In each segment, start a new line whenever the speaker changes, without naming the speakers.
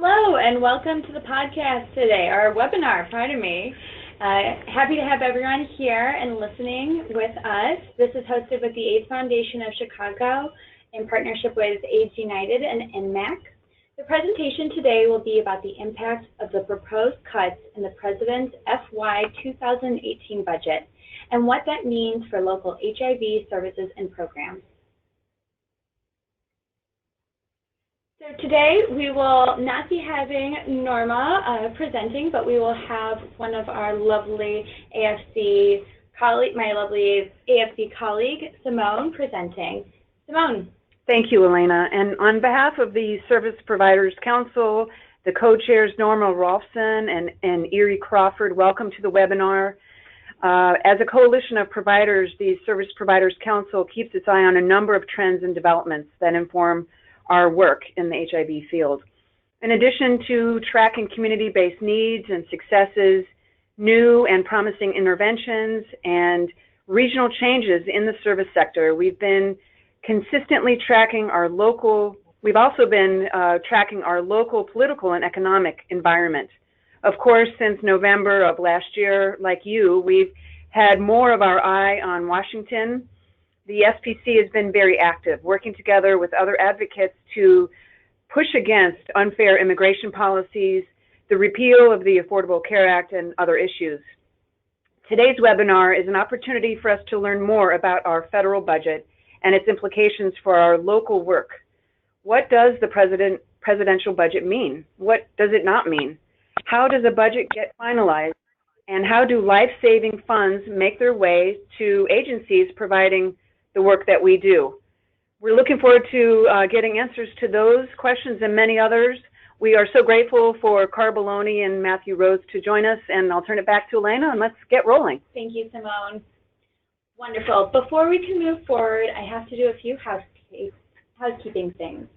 Hello and welcome to the podcast today, our webinar, pardon me. Happy to have everyone here and listening with us. This is hosted with the AIDS Foundation of Chicago in partnership with AIDS United and NMAC. The presentation today will be about the impact of the proposed cuts in the President's FY2018 budget and what that means for local HIV services and programs. So today we will not be having Norma presenting, but we will have one of our lovely AFC colleague, my lovely AFC colleague, Simone, presenting. Simone.
Thank you, Elena. And on behalf of the Service Providers Council, the co-chairs Norma Rolfson and Erie Crawford, welcome to the webinar. As a coalition of providers, the Service Providers Council keeps its eye on a number of trends and developments that inform our work in the HIV field. In addition to tracking community-based needs and successes, new and promising interventions, and regional changes in the service sector, we've been consistently tracking our local, we've also been tracking our local political and economic environment. Of course, since November of last year, like you, we've had more of our eye on Washington. The SPC has been very active, working together with other advocates to push against unfair immigration policies, the repeal of the Affordable Care Act, and other issues. Today's webinar is an opportunity for us to learn more about our federal budget and its implications for our local work. What does the presidential budget mean? What does it not mean? How does a budget get finalized? And how do life-saving funds make their way to agencies providing the work that we do? We're looking forward to getting answers to those questions and many others. We are so grateful for Carl Bologna and Matthew Rose to join us, and I'll turn it back to Elena, and let's get rolling.
Thank you, Simone. Wonderful. Before we can move forward, I have to do a few housekeeping things.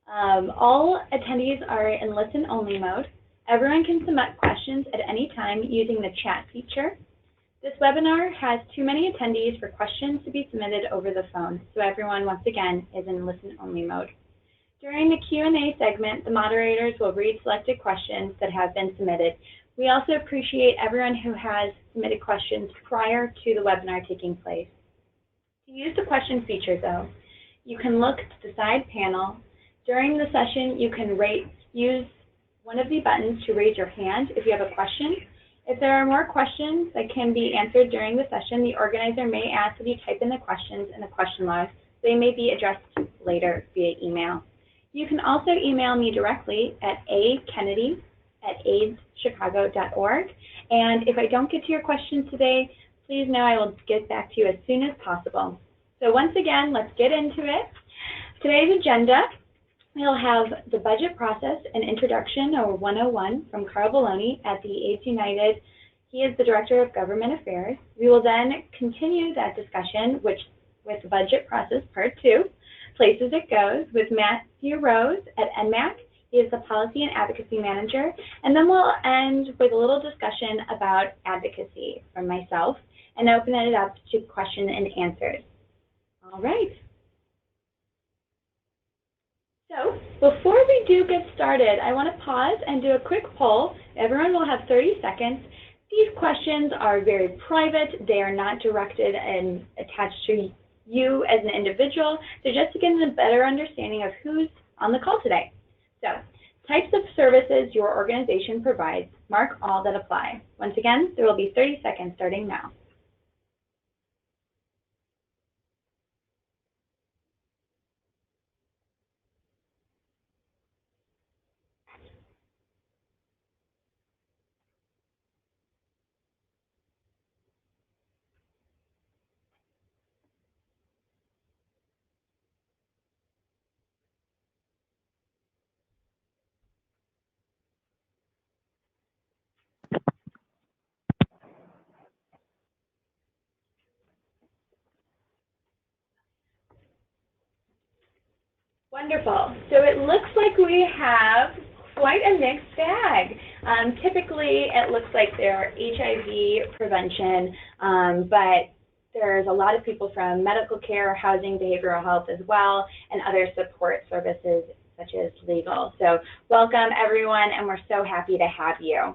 All attendees are in listen-only mode. Everyone can submit questions at any time using the chat feature. This webinar has too many attendees for questions to be submitted over the phone, so everyone, once again, is in listen-only mode. During the Q&A segment, the moderators will read selected questions that have been submitted. We also appreciate everyone who has submitted questions prior to the webinar taking place. To use the question feature, though, you can look to the side panel. During the session, you can use one of the buttons to raise your hand if you have a question. If there are more questions that can be answered during the session, the organizer may ask that you type in the questions in the question log. They may be addressed later via email. You can also email me directly at akennedy@aidschicago.org. And if I don't get to your question today, please know I will get back to you as soon as possible. So once again, let's get into it. Today's agenda. We'll have the budget process and introduction, or 101, from Carl Bologna at the AIDS United. He is the Director of Government Affairs. We will then continue that discussion with budget process part 2, places it goes, with Matthew Rose at NMAC. He is the Policy and Advocacy Manager. And then we'll end with a little discussion about advocacy from myself and open it up to question and answers. All right. So before we do get started, I want to pause and do a quick poll. Everyone will have 30 seconds. These questions are very private. They are not directed and attached to you as an individual. They're just to get a better understanding of who's on the call today. So, types of services your organization provides. Mark all that apply. Once again, there will be 30 seconds starting now. Wonderful. So it looks like we have quite a mixed bag. Typically, it looks like they're HIV prevention, but there's a lot of people from medical care, housing, behavioral health as well, and other support services such as legal. So welcome, everyone, and we're so happy to have you.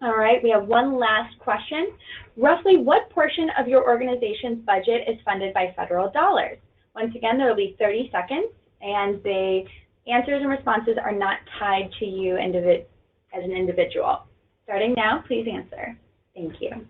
All right, we have one last question. Roughly what portion of your organization's budget is funded by federal dollars? Once again, there will be 30 seconds, and the answers and responses are not tied to you as an individual. Starting now, please answer. Thank you.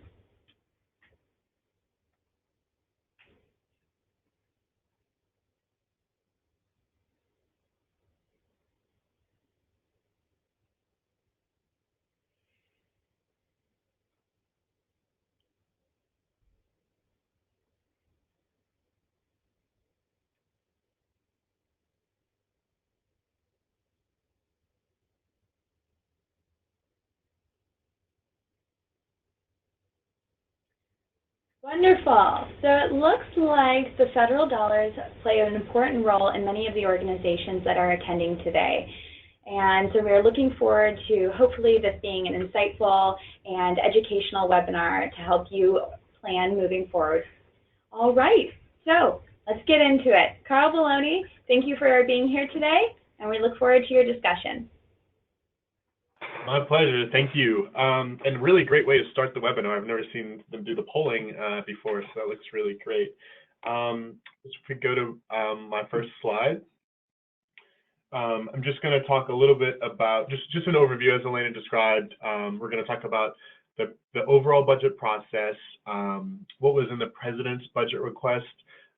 Wonderful. So it looks like the federal dollars play an important role in many of the organizations that are attending today. And so we're looking forward to hopefully this being an insightful and educational webinar to help you plan moving forward. All right, so let's get into it. Carl Baloney, thank you for being here today, and we look forward to your discussion.
My pleasure, thank you. And really great way to start the webinar. I've never seen them do the polling before, so that looks really great. If we go to my first slide, I'm just going to talk a little bit about just an overview, as Elena described. We're going to talk about the overall budget process, what was in the president's budget request,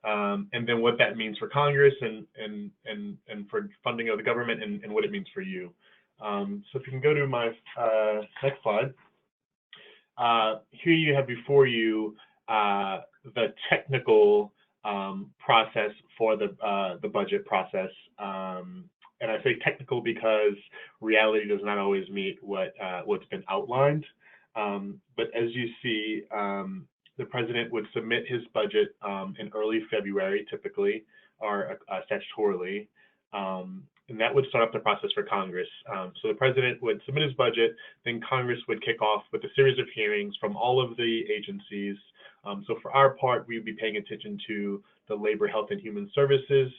and then what that means for Congress and for funding of the government, and what it means for you. So if you can go to my next slide. Here you have before you the technical process for the budget process. And I say technical because reality does not always meet what's been outlined. But as you see, the president would submit his budget in early February, typically, or statutorily. And that would start up the process for Congress. So the president would submit his budget, then Congress would kick off with a series of hearings from all of the agencies. So for our part, we would be paying attention to the Labor, Health, and Human Services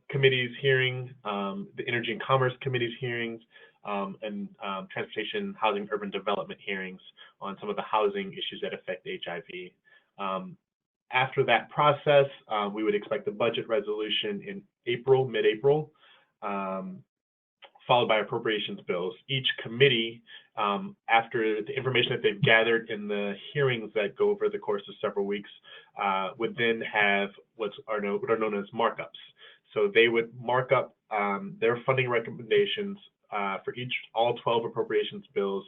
Committee's hearing, the Energy and Commerce Committee's hearings, and Transportation, Housing, Urban Development hearings on some of the housing issues that affect HIV. After that process, we would expect the budget resolution in April, mid-April, followed by appropriations bills. Each committee, after the information that they've gathered in the hearings that go over the course of several weeks, would then have what are known as markups. So they would mark up their funding recommendations for all 12 appropriations bills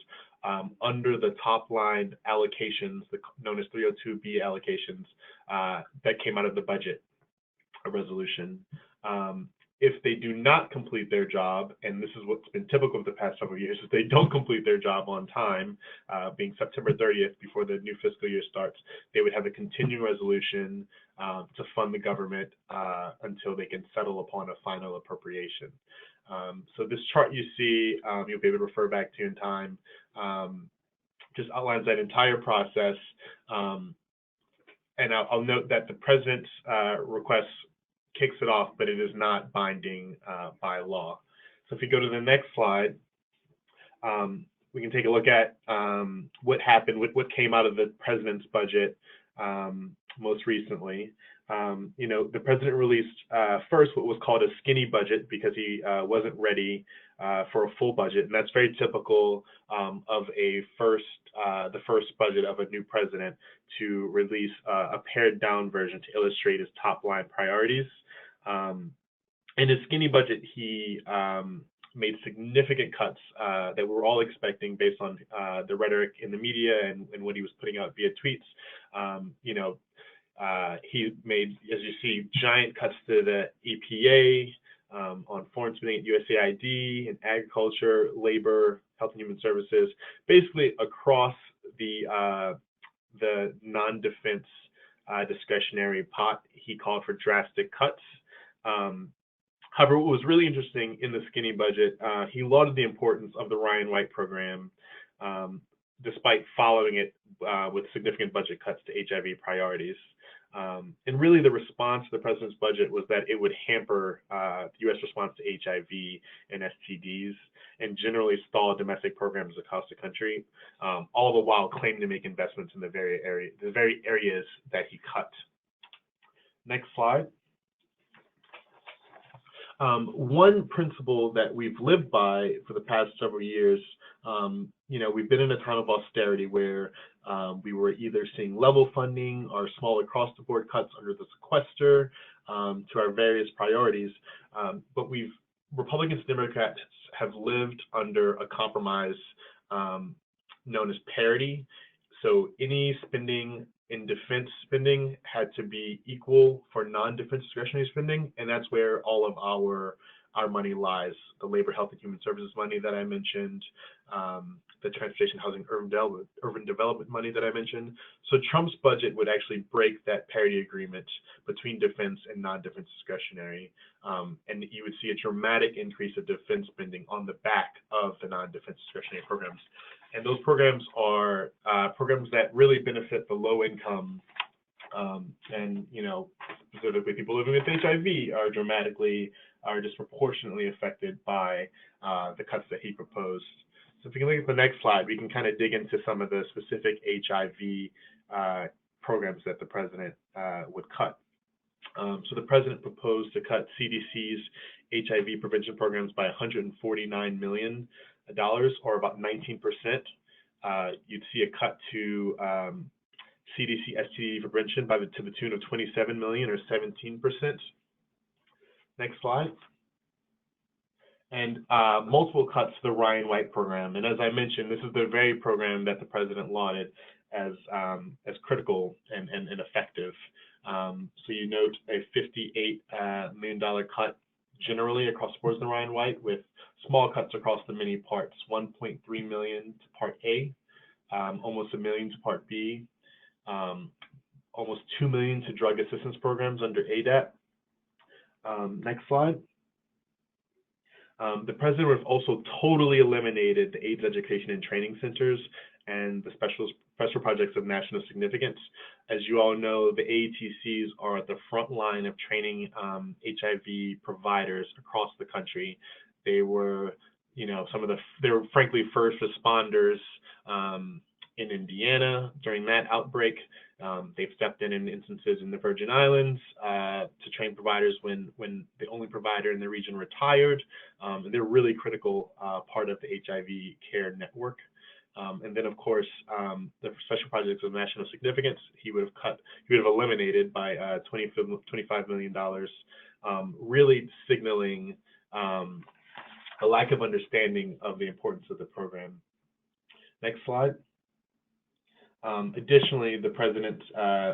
under the top line allocations, known as 302B allocations, that came out of the budget resolution. If they do not complete their job, and this is what's been typical of the past several years, if they don't complete their job on time, being September 30th before the new fiscal year starts, they would have a continuing resolution to fund the government until they can settle upon a final appropriation. So this chart you see, you'll be able to refer back to in time, just outlines that entire process. And I'll note that the president's request kicks it off, but it is not binding by law. So if you go to the next slide, we can take a look at what happened, what came out of the president's budget most recently. The president released first what was called a skinny budget because he wasn't ready for a full budget, and that's very typical of the first budget of a new president, to release a pared down version to illustrate his top line priorities. In his skinny budget, he made significant cuts that we were all expecting based on the rhetoric in the media and what he was putting out via tweets. He made, as you see, giant cuts to the EPA, on foreign spending at USAID, and agriculture, labor, health and human services, basically across the non-defense discretionary pot. He called for drastic cuts. However, what was really interesting in the skinny budget, he lauded the importance of the Ryan White program, despite following it with significant budget cuts to HIV priorities. And really the response to the president's budget was that it would hamper the U.S. response to HIV and STDs and generally stall domestic programs across the country, all the while claiming to make investments in the very areas that he cut. Next slide. One principle that we've lived by for the past several years, we've been in a time of austerity where we were either seeing level funding or small across-the-board cuts under the sequester to our various priorities, but Republicans and Democrats have lived under a compromise known as parity. So any spending in defense spending had to be equal for non-defense discretionary spending, and that's where all of our money lies. The labor, health, and human services money that I mentioned, the transportation, housing, urban development money that I mentioned. So Trump's budget would actually break that parity agreement between defense and non-defense discretionary, and you would see a dramatic increase of defense spending on the back of the non-defense discretionary programs. And those programs are programs that really benefit the low income and, specifically people living with HIV are disproportionately affected by the cuts that he proposed. So if we can look at the next slide, we can kind of dig into some of the specific HIV programs that the president would cut. So the president proposed to cut CDC's HIV prevention programs by $149 million, or about 19%. You'd see a cut to CDC STD prevention to the tune of 27 million, or 17%. Next slide. And multiple cuts to the Ryan White program. And as I mentioned, this is the very program that the president lauded as critical and effective. So you note a $58 million cut generally across the board in the Ryan White, with small cuts across the many parts: 1.3 million to Part A, almost $1 million to Part B, almost $2 million to drug assistance programs under ADAP. Next slide. The president would have also totally eliminated the AIDS education and training centers and the special projects of national significance. As you all know, the AETCs are at the front line of training HIV providers across the country. They were, they were frankly first responders in Indiana during that outbreak. They've stepped in instances in the Virgin Islands to train providers when the only provider in the region retired. And they're really critical part of the HIV care network. And then, of course, the special projects of national significance, he would have eliminated by $25 million, really signaling a lack of understanding of the importance of the program. Next slide. Additionally, the president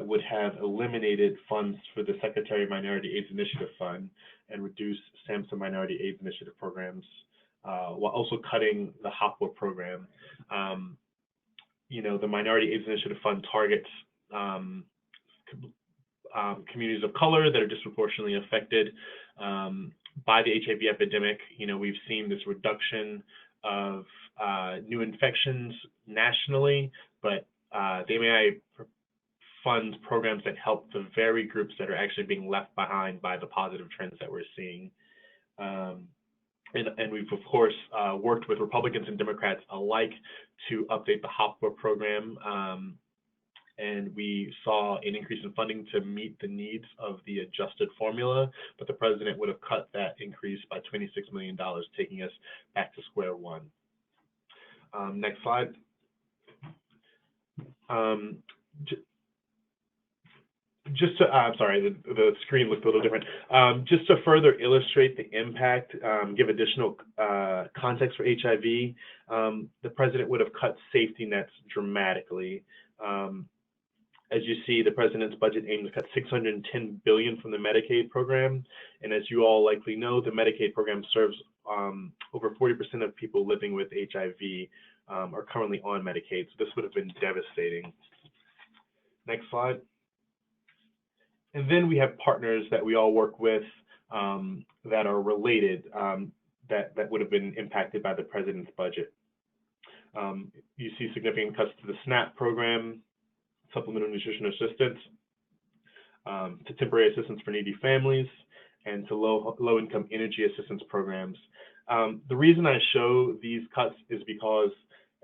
would have eliminated funds for the Secretary of Minority AIDS Initiative Fund and reduced SAMHSA Minority AIDS Initiative programs, while also cutting the HOPWA program. The Minority AIDS Initiative Fund targets communities of color that are disproportionately affected by the HIV epidemic. We've seen this reduction of new infections nationally, but the MAI funds programs that help the very groups that are actually being left behind by the positive trends that we're seeing. And we've, of course, worked with Republicans and Democrats alike to update the HOPWA program. And we saw an increase in funding to meet the needs of the adjusted formula, but the president would have cut that increase by $26 million, taking us back to square one. Next slide. Just to, sorry, the screen looked a little different. Just to further illustrate the impact, give additional context for HIV, the president would have cut safety nets dramatically. As you see, the president's budget aims to cut $610 billion from the Medicaid program, and as you all likely know, the Medicaid program serves over 40% of people living with HIV are currently on Medicaid, so this would have been devastating. Next slide. And then we have partners that we all work with that are related that would have been impacted by the president's budget. You see significant cuts to the SNAP program, supplemental nutrition assistance. to temporary assistance for needy families, and to low-income energy assistance programs. The reason I show these cuts is because,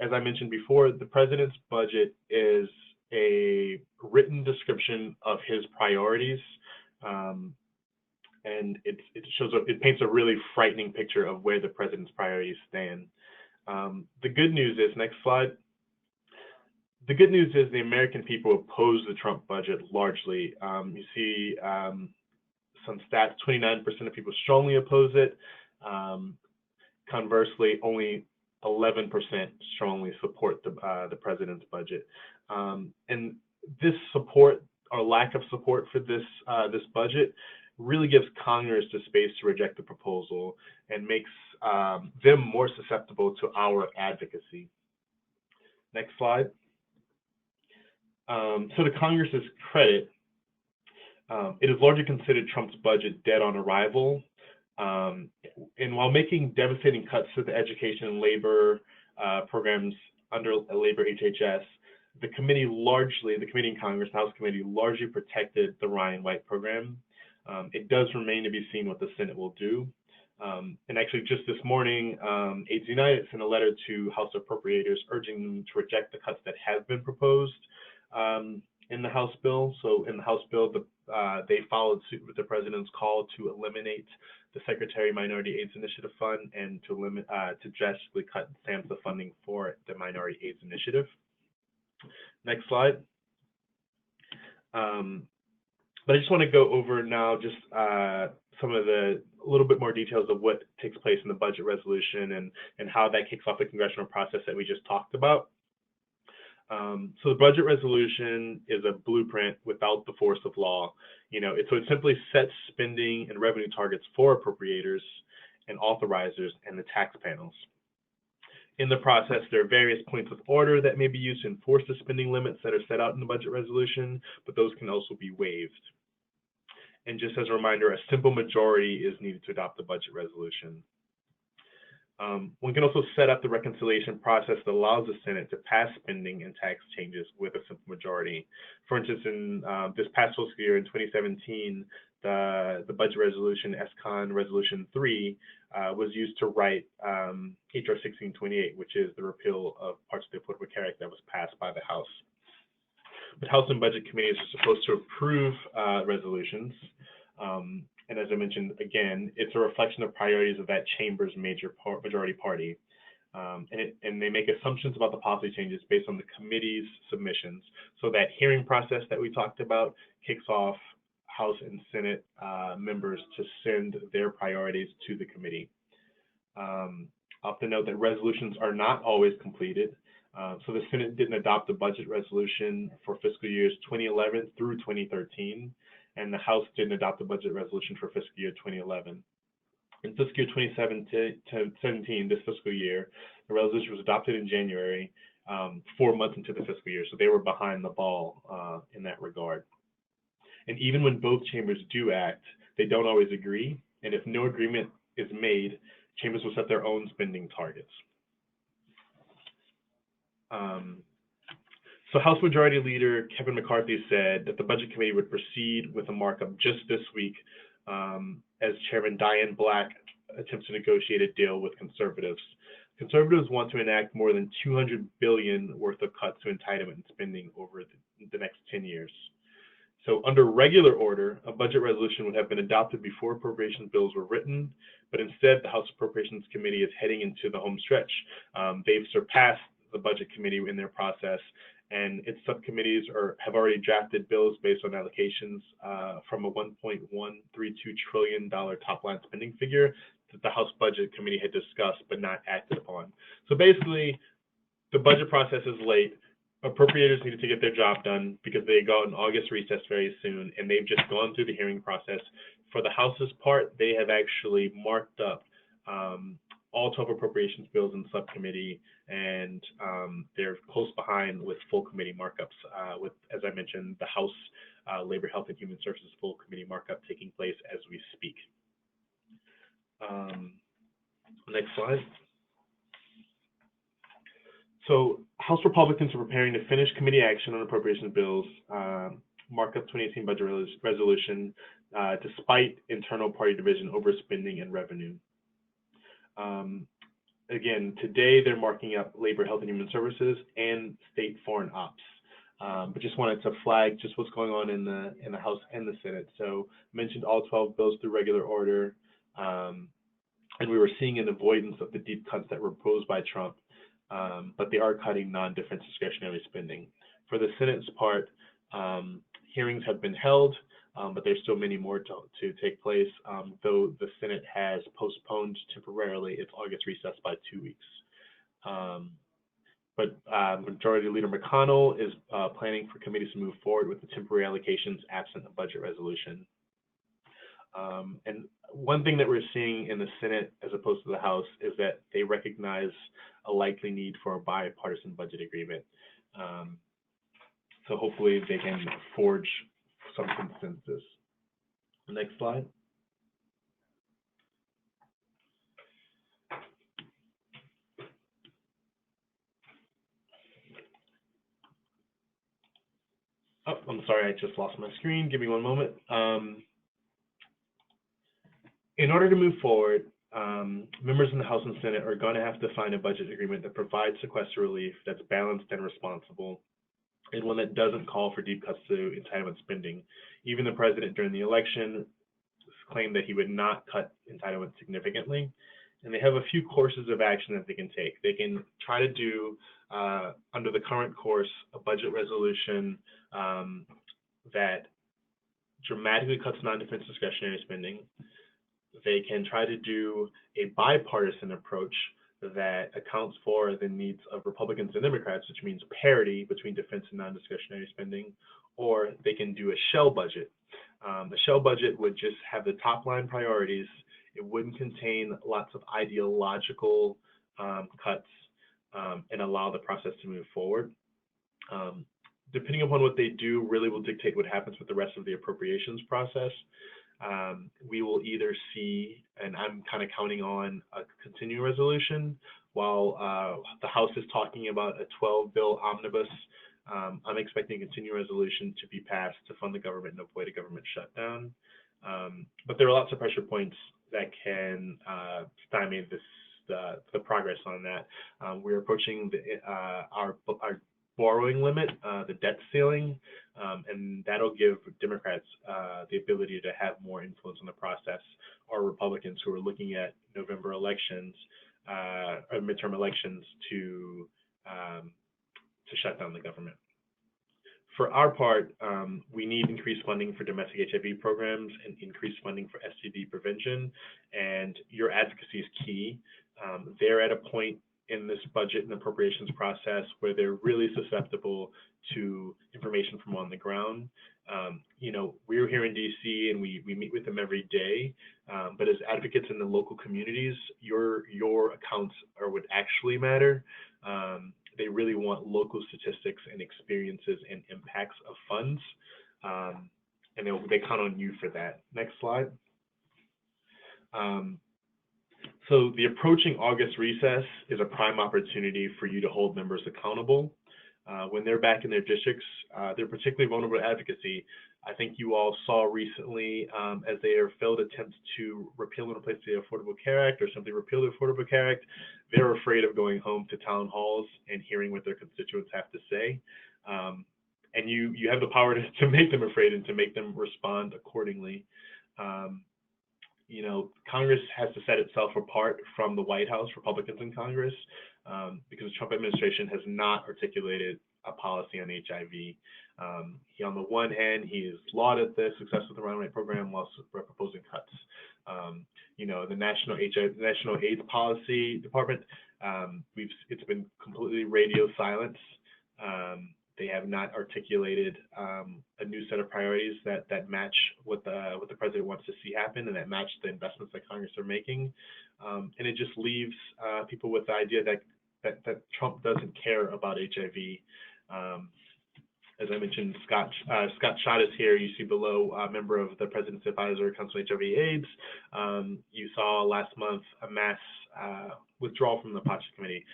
as I mentioned before, the president's budget is a written description of his priorities, and it paints a really frightening picture of where the president's priorities stand. The good news is, next slide. The good news is the American people oppose the Trump budget largely. You see some stats: 29% of people strongly oppose it. Conversely, only 11% strongly support the president's budget. And this support, or lack of support for this budget, really gives Congress the space to reject the proposal and makes them more susceptible to our advocacy. Next slide. So to Congress's credit, it is largely considered Trump's budget dead on arrival. And while making devastating cuts to the education and labor programs under labor HHS, the committee in Congress, the House committee, largely protected the Ryan White program. It does remain to be seen what the Senate will do. And actually, just this morning, AIDS United sent a letter to House appropriators urging them to reject the cuts that have been proposed in the House bill. So in the House bill, they followed suit with the president's call to eliminate the Secretary Minority AIDS Initiative Fund and to drastically cut SAMHSA funding for the Minority AIDS Initiative. Next slide. But I just want to go over now just some of a little bit more details of what takes place in the budget resolution and how that kicks off the congressional process that we just talked about. So the budget resolution is a blueprint without the force of law. So it simply sets spending and revenue targets for appropriators and authorizers and the tax panels. In the process, there are various points of order that may be used to enforce the spending limits that are set out in the budget resolution, but those can also be waived. And just as a reminder, a simple majority is needed to adopt the budget resolution. One can also set up the reconciliation process that allows the Senate to pass spending and tax changes with a simple majority. For instance, in this past fiscal year in 2017, the budget resolution, SCON Resolution 3, was used to write HR 1628, which is the repeal of parts of the Affordable Care Act that was passed by the House. But House and Budget Committees are supposed to approve resolutions. And as I mentioned, again, it's a reflection of priorities of that chamber's majority party. And they make assumptions about the policy changes based on the committee's submissions. So that hearing process that we talked about kicks off House and Senate members to send their priorities to the committee. I have to note that resolutions are not always completed. So the Senate didn't adopt the budget resolution for fiscal years 2011 through 2013, and the House didn't adopt the budget resolution for fiscal year 2011. In fiscal year 2017, this fiscal year, the resolution was adopted in January, 4 months into the fiscal year, so they were behind the ball in that regard. And even when both chambers do act, they don't always agree, and if no agreement is made, chambers will set their own spending targets. So House Majority Leader Kevin McCarthy said that the Budget Committee would proceed with a markup just this week as Chairman Diane Black attempts to negotiate a deal with conservatives. Conservatives want to enact more than $200 billion worth of cuts to entitlement and spending over the next 10 years. So under regular order, a budget resolution would have been adopted before appropriations bills were written, but instead the House Appropriations Committee is heading into the home stretch. They've surpassed the Budget Committee in their process, and its subcommittees have already drafted bills based on allocations from a $1.132 trillion top-line spending figure that the House Budget Committee had discussed but not acted upon. So basically, the budget process is late. Appropriators needed to get their job done because they go on August recess very soon, and they've just gone through the hearing process. For the House's part, they have actually marked up all 12 appropriations bills in subcommittee, and they're close behind with full committee markups with, as I mentioned, the House Labor, Health, and Human Services full committee markup taking place as we speak. Next slide. So House Republicans are preparing to finish committee action on appropriation bills markup 2018 budget resolution despite internal party division over spending and revenue. Again, today they're marking up labor, health, and human services and state foreign ops. But just wanted to flag just what's going on in the House and the Senate. So mentioned all 12 bills through regular order, and we were seeing an avoidance of the deep cuts that were proposed by Trump, but they are cutting non-defense discretionary spending. For the Senate's part, hearings have been held, but there's still many more to take place, though the Senate has postponed temporarily its August recess by 2 weeks. But Majority Leader McConnell is planning for committees to move forward with the temporary allocations absent a budget resolution. And one thing that we're seeing in the Senate as opposed to the House is that they recognize a likely need for a bipartisan budget agreement. So hopefully they can forge some consensus. Next slide. Oh, I'm sorry, I just lost my screen. Give me one moment. In order to move forward, members in the House and Senate are going to have to find a budget agreement that provides sequester relief that's balanced and responsible, and one that doesn't call for deep cuts to entitlement spending. Even the president during the election claimed that he would not cut entitlement significantly, and they have a few courses of action that they can take. They can try to do, under the current course, a budget resolution that dramatically cuts non-defense discretionary spending. They can try to do a bipartisan approach that accounts for the needs of Republicans and Democrats, which means parity between defense and non-discretionary spending, or they can do a shell budget. The shell budget would just have the top line priorities. It wouldn't contain lots of ideological cuts and allow the process to move forward. Depending upon what they do, really will dictate what happens with the rest of the appropriations process. We will either see, and I'm kind of counting on a continuing resolution, while the House is talking about a 12-bill omnibus. I'm expecting a continuing resolution to be passed to fund the government and avoid a government shutdown. But there are lots of pressure points that can stymie the progress on that. We're approaching our borrowing limit, the debt ceiling, and that'll give Democrats the ability to have more influence on the process, or Republicans who are looking at November elections, or midterm elections, to shut down the government. For our part, we need increased funding for domestic HIV programs and increased funding for STD prevention, and your advocacy is key. They're at a point in this budget and appropriations process where they're really susceptible to information from on the ground. You know, we're here in DC and we meet with them every day, but as advocates in the local communities, your accounts are what actually matter. They really want local statistics and experiences and impacts of funds, and they count on you for that. Next slide. So the approaching August recess is a prime opportunity for you to hold members accountable. When they're back in their districts, they're particularly vulnerable to advocacy. I think you all saw recently, as they have failed attempts to repeal and replace the Affordable Care Act or simply repeal the Affordable Care Act, they're afraid of going home to town halls and hearing what their constituents have to say. And you have the power to make them afraid and to make them respond accordingly. You know, Congress has to set itself apart from the White House, Republicans in Congress, because the Trump administration has not articulated a policy on HIV. On the one hand, he has lauded the success of the Runaway program while proposing cuts. You know, the National AIDS Policy Department, it's been completely radio silence. They have not articulated a new set of priorities that match what the president wants to see happen and that match the investments that Congress are making. And it just leaves people with the idea that Trump doesn't care about HIV. As I mentioned, Scott Schott is here. You see below a member of the President's Advisory Council on HIV/AIDS. You saw last month a mass withdrawal from the Pacha Committee.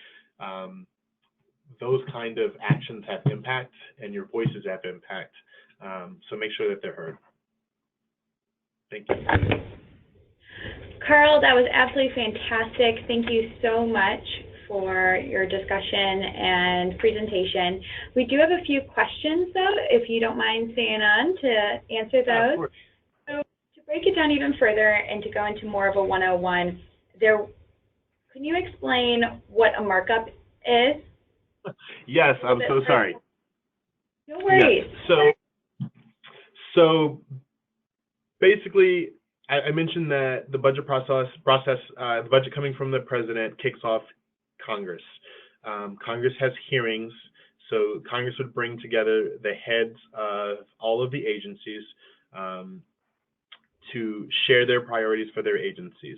Those kind of actions have impact, and your voices have impact. So make sure that they're heard. Thank you.
Carl, that was absolutely fantastic. Thank you so much for your discussion and presentation. We do have a few questions, though, if you don't mind staying on to answer those.
Yeah,
so to break it down even further and to go into more of a 101, can you explain what a markup is?
Yes, I'm so sorry.
No worries.
Yes. So basically, I mentioned that the budget process, the budget coming from the president kicks off Congress. Congress has hearings, so Congress would bring together the heads of all of the agencies to share their priorities for their agencies.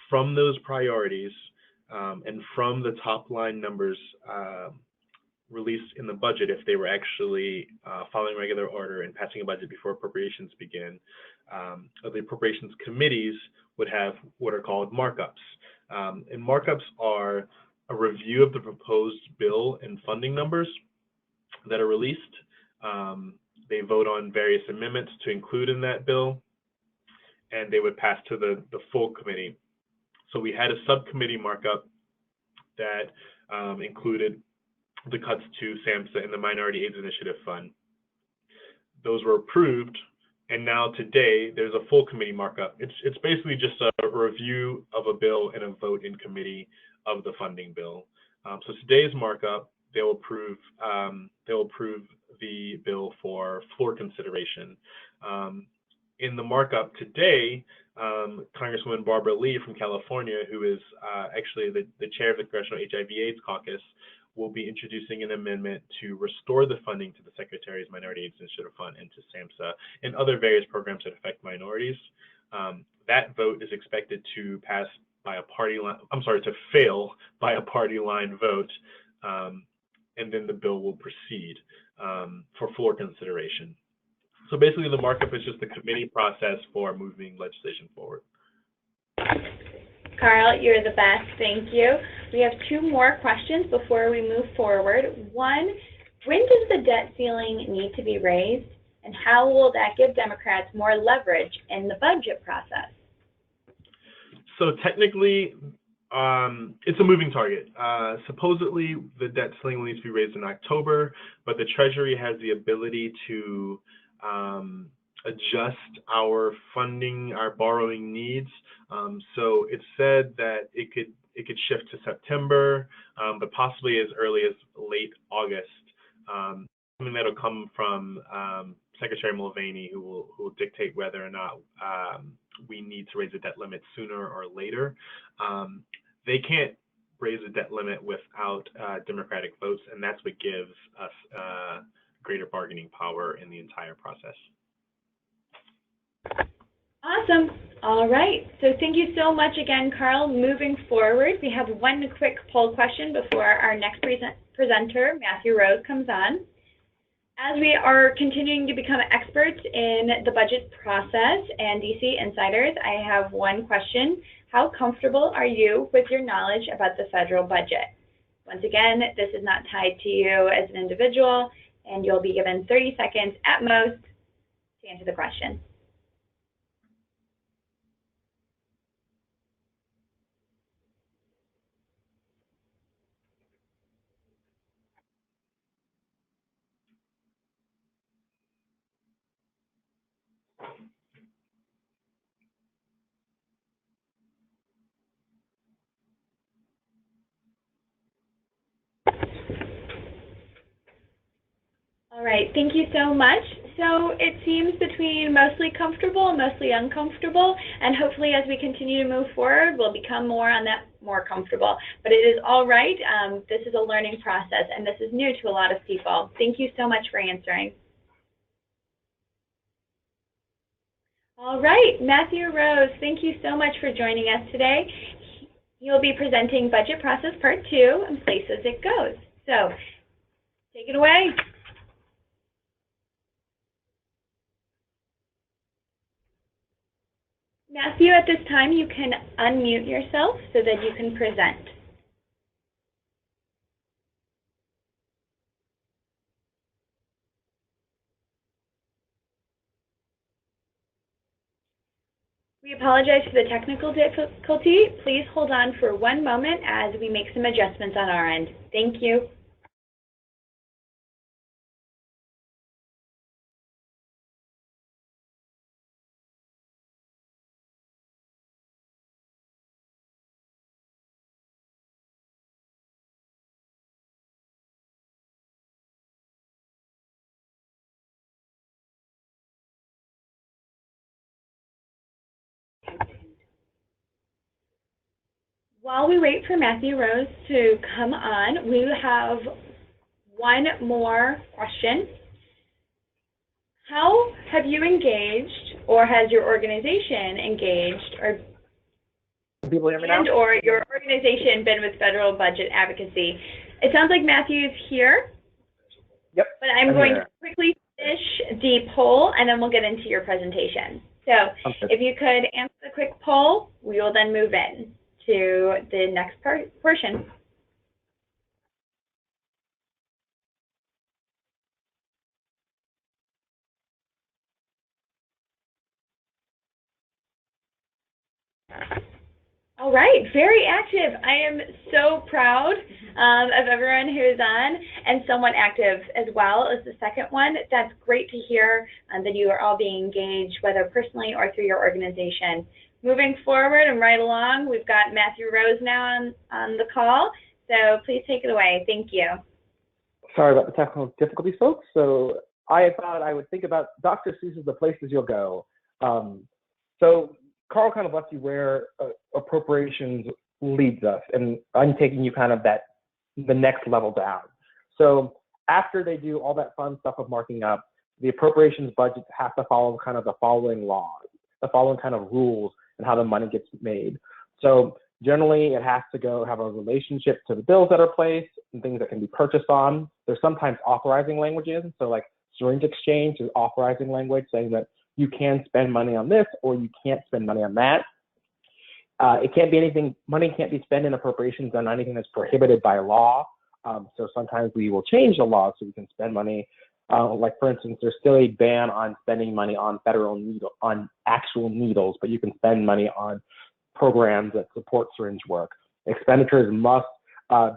From those priorities and from the top line numbers released in the budget, if they were actually following regular order and passing a budget before appropriations begin, the appropriations committees would have what are called markups. And markups are a review of the proposed bill and funding numbers that are released. They vote on various amendments to include in that bill, and they would pass to the full committee. So we had a subcommittee markup that included the cuts to SAMHSA and the Minority AIDS Initiative Fund. Those were approved, and now today there's a full committee markup. It's basically just a review of a bill and a vote in committee of the funding bill. So today's markup, they'll approve the bill for floor consideration. In the markup today, Congresswoman Barbara Lee from California, who is actually the chair of the Congressional HIV/AIDS Caucus, will be introducing an amendment to restore the funding to the Secretary's Minority AIDS Initiative Fund and to SAMHSA and other various programs that affect minorities. That vote is expected to pass by a party line, to fail by a party line vote, and then the bill will proceed for floor consideration. So basically the markup is just the committee process for moving legislation forward.
Carl, you're the best. Thank you. We have two more questions before we move forward. One, when does the debt ceiling need to be raised, and how will that give Democrats more leverage in the budget process?
So technically, it's a moving target. Supposedly, the debt ceiling will need to be raised in October, but the Treasury has the ability to adjust our funding, our borrowing needs. So it's said that it could shift to September, but possibly as early as late August. Something that'll come from Secretary Mulvaney, who will dictate whether or not we need to raise the debt limit sooner or later. They can't raise the debt limit without Democratic votes, and that's what gives us greater bargaining power in the entire process.
Awesome. All right. So thank you so much again, Carl. Moving forward, we have one quick poll question before our next presenter, Matthew Rose, comes on. As we are continuing to become experts in the budget process and DC insiders, I have one question. How comfortable are you with your knowledge about the federal budget? Once again, this is not tied to you as an individual, and you'll be given 30 seconds at most to answer the question. All right, thank you so much. So it seems between mostly comfortable and mostly uncomfortable, and hopefully as we continue to move forward, we'll become more comfortable. But it is all right. This is a learning process, and this is new to a lot of people. Thank you so much for answering. All right, Matthew Rose, thank you so much for joining us today. You'll be presenting Budget Process Part 2 and Places It Goes. So take it away. Matthew, at this time, you can unmute yourself so that you can present. apologize for the technical difficulty. Please hold on for one moment as we make some adjustments on our end. Thank you. While we wait for Matthew Rose to come on, we have one more question. How have you engaged, or has your organization engaged, or or your organization been with federal budget advocacy? It sounds like Matthew's here.
Yep.
But I'm going to quickly finish the poll, and then we'll get into your presentation. So if you could answer the quick poll, we will then move in to the next portion. All right, very active. I am so proud of everyone who's on, and somewhat active as well as the second one. That's great to hear that you are all being engaged, whether personally or through your organization. Moving forward and right along, we've got Matthew Rose now on the call, so please take it away. Thank you.
Sorry about the technical difficulties, folks. So I thought I would think about Dr. Seuss's The Places You'll Go. So Carl kind of left you where appropriations leads us, and I'm taking you kind of the next level down. So after they do all that fun stuff of marking up, the appropriations budgets have to follow kind of the following laws, the following kind of rules, and how the money gets made. So generally, it has to have a relationship to the bills that are placed and things that can be purchased on. There's sometimes authorizing languages. So like syringe exchange is authorizing language saying that you can spend money on this or you can't spend money on that. It can't be anything, money can't be spent in appropriations on anything that's prohibited by law. So sometimes we will change the law so we can spend money. Like for instance, there's still a ban on spending money on on actual needles, but you can spend money on programs that support syringe work. Expenditures must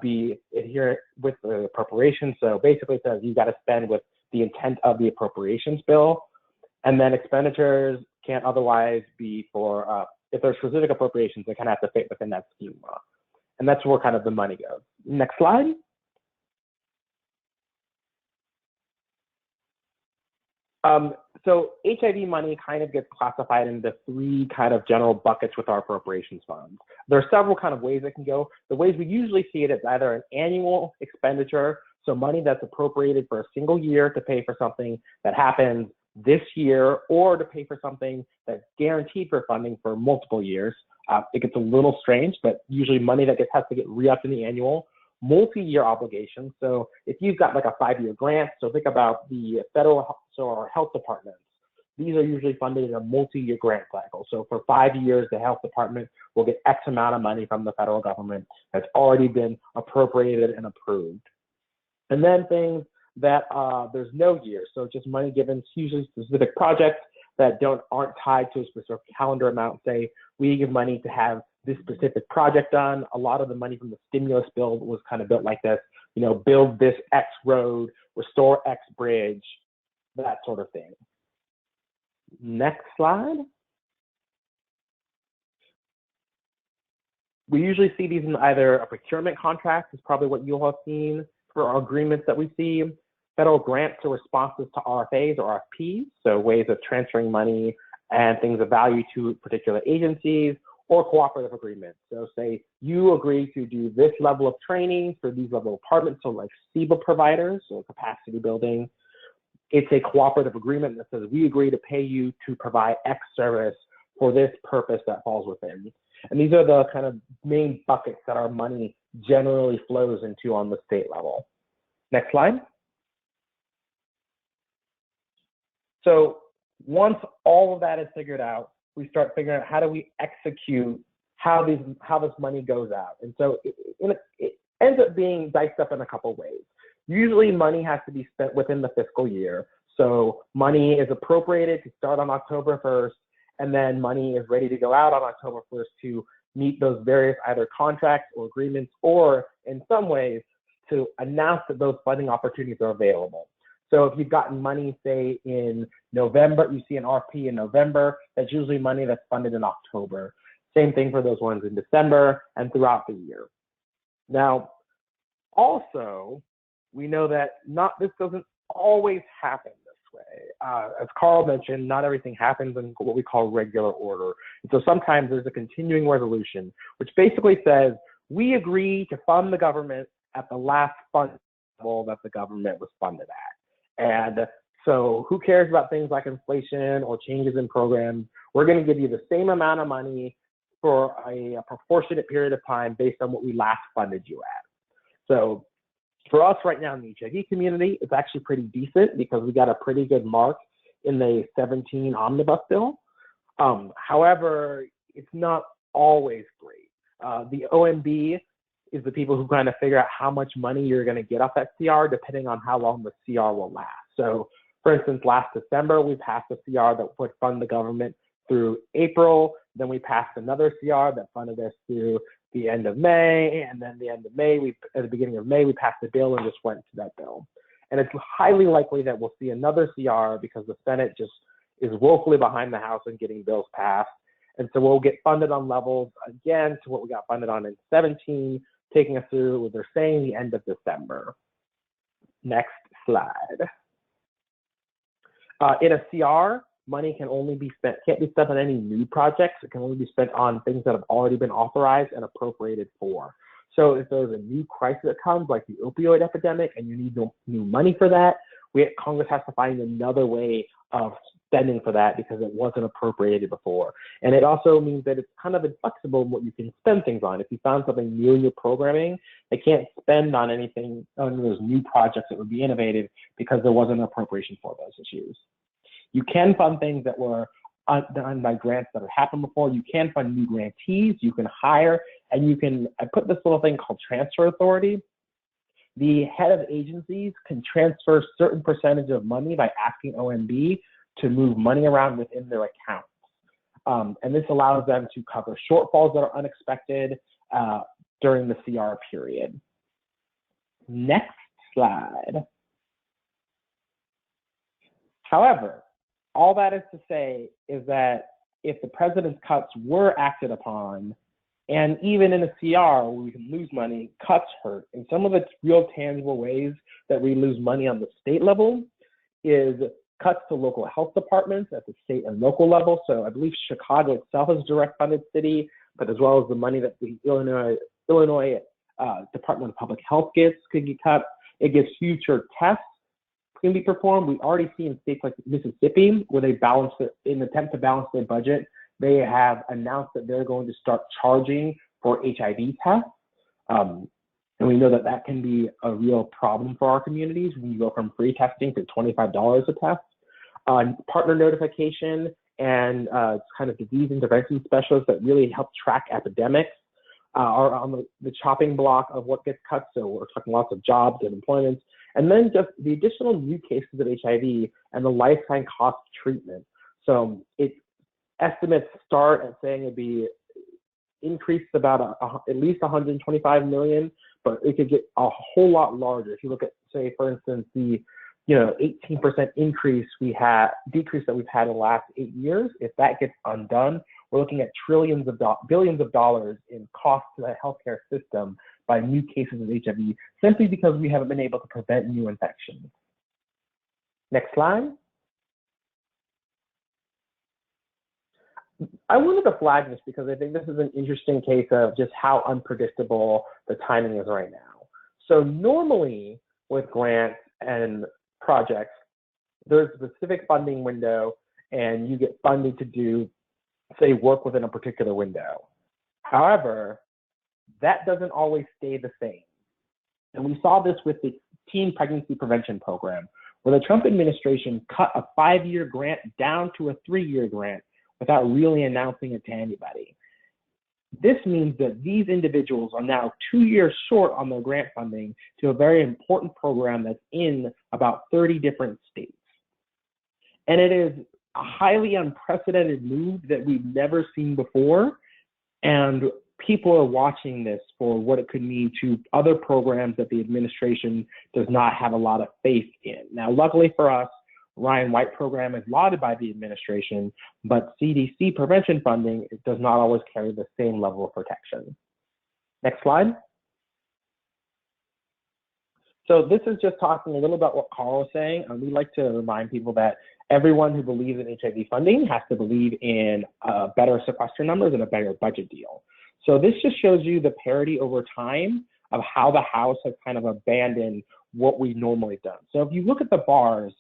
be adherent with the appropriation. So basically it says you've got to spend with the intent of the appropriations bill. And then expenditures can't otherwise be for, if there's specific appropriations, they kind of have to fit within that schema. And that's where kind of the money goes. Next slide. So HIV money kind of gets classified into three kind of general buckets with our appropriations funds. There are several kind of ways it can go. The ways we usually see it is either an annual expenditure, so money that's appropriated for a single year to pay for something that happens this year, or to pay for something that's guaranteed for funding for multiple years. It gets a little strange, but usually money that has to get re-upped in the annual. Multi-year obligations. So if you've got like a 5-year grant, so think about the federal, so our health departments. These are usually funded in a multi-year grant cycle. So for 5 years, the health department will get X amount of money from the federal government that's already been appropriated and approved. And then things that there's no year, so just money given to usually specific projects that aren't tied to a specific calendar amount. Say we give money to have this specific project done. A lot of the money from the stimulus bill was kind of built like this, you know, build this X road, restore X bridge, that sort of thing. Next slide. We usually see these in either a procurement contract, is probably what you'll have seen for our agreements that we see. Federal grants or responses to RFAs or RFPs, so ways of transferring money and things of value to particular agencies, or cooperative agreements. So say you agree to do this level of training for these level of departments, so like CEBA providers, so capacity building. It's a cooperative agreement that says we agree to pay you to provide X service for this purpose that falls within. And these are the kind of main buckets that our money generally flows into on the state level. Next slide. So once all of that is figured out, we start figuring out how do we execute how this money goes out. And so it ends up being diced up in a couple ways. Usually money has to be spent within the fiscal year. So money is appropriated to start on October 1st, and then money is ready to go out on October 1st to meet those various either contracts or agreements, or in some ways to announce that those funding opportunities are available. So if you've gotten money, say in November, you see an RFP in November, that's usually money that's funded in October. Same thing for those ones in December and throughout the year. Now, also, we know that this doesn't always happen this way. As Carl mentioned, not everything happens in what we call regular order. And so sometimes there's a continuing resolution, which basically says, we agree to fund the government at the last fund level that the government was funded at. And so who cares about things like inflation or changes in programs? We're going to give you the same amount of money for a proportionate period of time based on what we last funded you at. So for us right now in the HIV community, it's actually pretty decent because we got a pretty good mark in the 17 omnibus bill. However, it's not always great. The OMB is the people who kind of figure out how much money you're going to get off that CR depending on how long the CR will last. So for instance, last December, we passed a CR that would fund the government through April. Then we passed another CR that funded us through the end of May. And then the end of May, at the beginning of May, we passed the bill and just went to that bill. And it's highly likely that we'll see another CR because the Senate just is woefully behind the House in getting bills passed. And so we'll get funded on levels again to what we got funded on in 17, taking us through what they're saying the end of December. Next slide. In a CR, money can only be spent, can't be spent on any new projects. It can only be spent on things that have already been authorized and appropriated for. So if there's a new crisis that comes, like the opioid epidemic, and you need new money for that, Congress has to find another way of spending for that because it wasn't appropriated before. And it also means that it's kind of inflexible in what you can spend things on. If you found something new in your programming, they can't spend on anything, on those new projects that would be innovative because there wasn't an appropriation for those issues. You can fund things that were done by grants that have happened before. You can fund new grantees. You can hire, and you can, I put this little thing called transfer authority. The head of agencies can transfer certain percentage of money by asking OMB to move money around within their accounts. And this allows them to cover shortfalls that are unexpected during the CR period. Next slide. However, all that is to say is that if the president's cuts were acted upon, and even in a CR where we can lose money, cuts hurt. And some of the real tangible ways that we lose money on the state level is cuts to local health departments at the state and local level. So I believe Chicago itself is a direct funded city, but as well as the money that the Illinois Department of Public Health gets could get cut. It gives future tests can be performed. We already see in states like Mississippi where they balance it in an attempt to balance their budget. They have announced that they're going to start charging for HIV tests. And we know that that can be a real problem for our communities when you go from free testing to $25 a test. Partner notification and kind of disease intervention specialists that really help track epidemics are on the chopping block of what gets cut. So we're talking lots of jobs and employment. And then just the additional new cases of HIV and the lifetime cost of treatment. So estimates start at saying it'd be increased about at least 125 million, but it could get a whole lot larger. If you look at, say, for instance, the 18% decrease that we've had in the last 8 years, if that gets undone, we're looking at billions of dollars in cost to the healthcare system by new cases of HIV, simply because we haven't been able to prevent new infections. Next slide. I wanted to flag this because I think this is an interesting case of just how unpredictable the timing is right now. So normally with grants and projects, there's a specific funding window and you get funding to do, say, work within a particular window. However, that doesn't always stay the same. And we saw this with the Teen Pregnancy Prevention Program, where the Trump administration cut a 5-year grant down to a 3-year grant without really announcing it to anybody. This means that these individuals are now 2 years short on their grant funding to a very important program that's in about 30 different states. And it is highly unprecedented move that we've never seen before, and people are watching this for what it could mean to other programs that the administration does not have a lot of faith in. Now, luckily for us, Ryan White program is lauded by the administration, but CDC prevention funding does not always carry the same level of protection. Next slide. So this is just talking a little about what Carl was saying. We like to remind people that everyone who believes in HIV funding has to believe in better sequester numbers and a better budget deal. So this just shows you the parity over time of how the House has kind of abandoned what we've normally done. So if you look at the bars,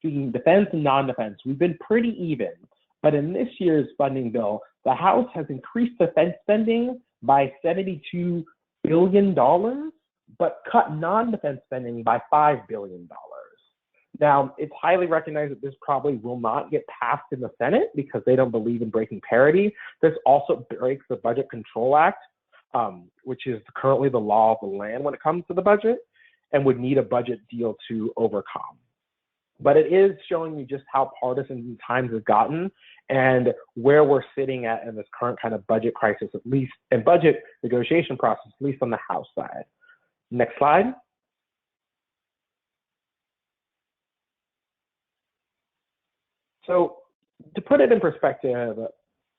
between defense and non-defense, we've been pretty even. But in this year's funding bill, the House has increased defense spending by $72 billion, but cut non-defense spending by $5 billion. Now, it's highly recognized that this probably will not get passed in the Senate because they don't believe in breaking parity. This also breaks the Budget Control Act, which is currently the law of the land when it comes to the budget, and would need a budget deal to overcome. But it is showing you just how partisan times have gotten and where we're sitting at in this current kind of budget crisis, at least, and budget negotiation process, at least on the House side. Next slide. So to put it in perspective,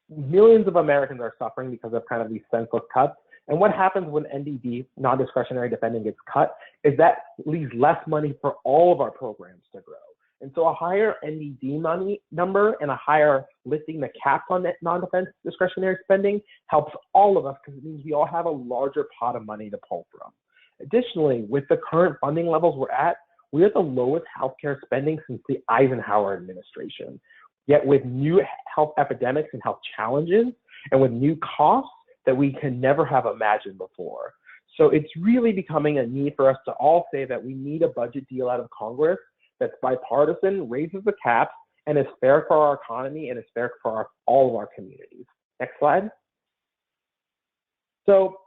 millions of Americans are suffering because of kind of these senseless cuts. And what happens when NDD, non-discretionary defending, gets cut is that leaves less money for all of our programs to grow. And so a higher NDD money number and a higher lifting the caps on that non-defense discretionary spending helps all of us because it means we all have a larger pot of money to pull from. Additionally, with the current funding levels we're at the lowest healthcare spending since the Eisenhower administration. Yet with new health epidemics and health challenges and with new costs that we can never have imagined before. So it's really becoming a need for us to all say that we need a budget deal out of Congress that's bipartisan, raises the caps, and is fair for our economy and is fair for all of our communities. Next slide. So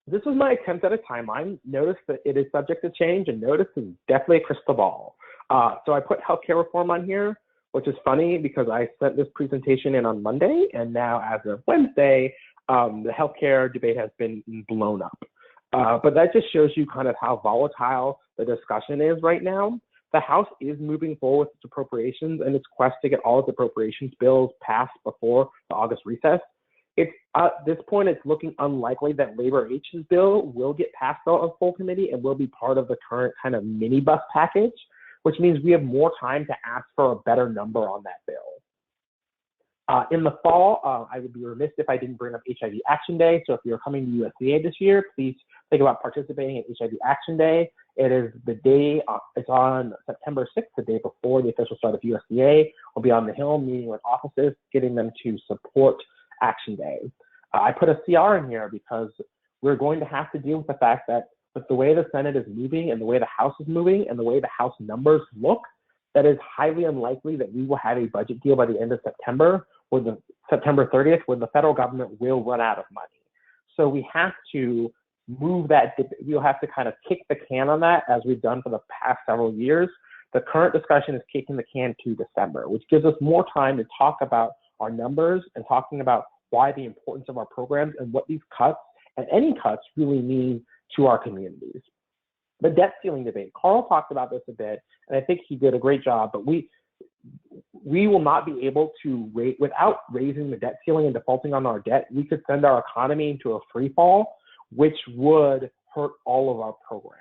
this was my attempt at a timeline. Notice that it is subject to change, and notice it's definitely a crystal ball. So I put healthcare reform on here, which is funny because I sent this presentation in on Monday, and now as of Wednesday, the healthcare debate has been blown up. But that just shows you kind of how volatile the discussion is right now. The House is moving forward with its appropriations and its quest to get all its appropriations bills passed before the August recess. It's at this point, it's looking unlikely that Labor H's bill will get passed out of full committee and will be part of the current kind of minibus package, which means we have more time to ask for a better number on that bill. In the fall, I would be remiss if I didn't bring up HIV Action Day. So if you're coming to USDA this year, please think about participating in HIV Action Day. It is the day, it's on September 6th, the day before the official start of USDA. We'll be on the Hill meeting with offices, getting them to support Action Day. I put a CR in here because we're going to have to deal with the fact that with the way the Senate is moving and the way the House is moving and the way the House numbers look, that is highly unlikely that we will have a budget deal by the end of September, or the September 30th, when the federal government will run out of money. So we have to move that, we'll have to kind of kick the can on that as we've done for the past several years. The current discussion is kicking the can to December, which gives us more time to talk about our numbers and talking about why the importance of our programs and what these cuts and any cuts really mean to our communities. The debt ceiling debate, Carl talked about this a bit, and I think he did a great job, but we will not be able to rate, without raising the debt ceiling and defaulting on our debt, we could send our economy into a free fall, which would hurt all of our programs.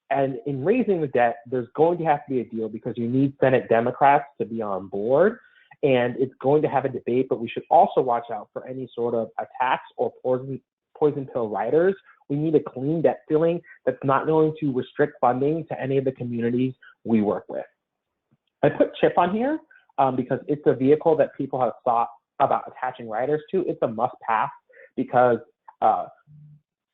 And in raising the debt, there's going to have to be a deal because you need Senate Democrats to be on board, and it's going to have a debate, but we should also watch out for any sort of attacks or poison pill riders. We need a clean debt ceiling that's not going to restrict funding to any of the communities we work with. I put CHIP on here because it's a vehicle that people have thought about attaching riders to. It's a must pass because